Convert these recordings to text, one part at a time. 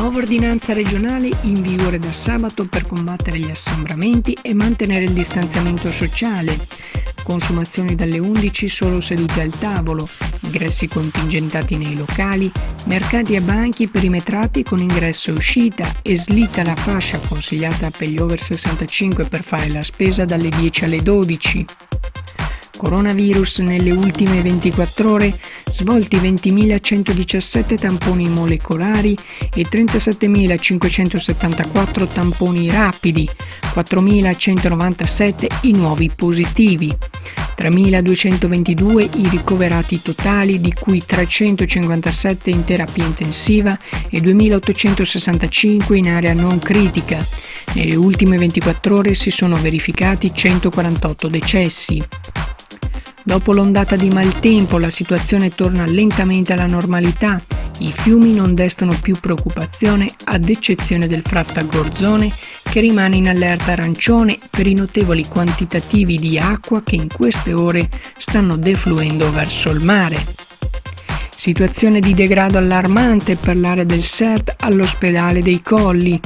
Nuova ordinanza regionale in vigore da sabato per combattere gli assembramenti e mantenere il distanziamento sociale. Consumazioni dalle 11 solo sedute al tavolo, ingressi contingentati nei locali, mercati a banchi perimetrati con ingresso e uscita e slitta la fascia consigliata per gli over 65 per fare la spesa dalle 10 alle 12. Coronavirus nelle ultime 24 ore, svolti 20.117 tamponi molecolari e 37.574 tamponi rapidi, 4.197 i nuovi positivi, 3.222 i ricoverati totali, di cui 357 in terapia intensiva e 2.865 in area non critica. Nelle ultime 24 ore si sono verificati 148 decessi. Dopo l'ondata di maltempo la situazione torna lentamente alla normalità, i fiumi non destano più preoccupazione ad eccezione del Frattagorzone che rimane in allerta arancione per i notevoli quantitativi di acqua che in queste ore stanno defluendo verso il mare. Situazione di degrado allarmante per l'area del SERT all'ospedale dei Colli.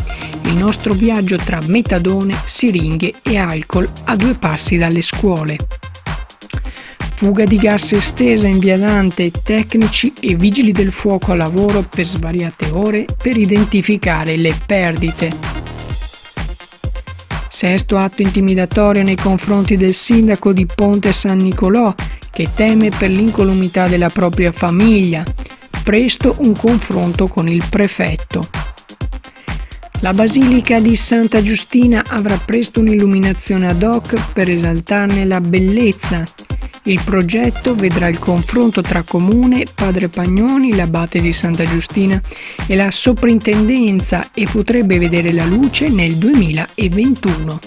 Il nostro viaggio tra metadone, siringhe e alcol a 2 passi dalle scuole. Fuga di gas estesa in via Dante, tecnici e vigili del fuoco a lavoro per svariate ore per identificare le perdite. Sesto atto intimidatorio nei confronti del sindaco di Ponte San Nicolò, che teme per l'incolumità della propria famiglia. Presto un confronto con il prefetto. La Basilica di Santa Giustina avrà presto un'illuminazione ad hoc per esaltarne la bellezza. Il progetto vedrà il confronto tra Comune, Padre Pagnoni, l'Abate di Santa Giustina e la Soprintendenza e potrebbe vedere la luce nel 2021.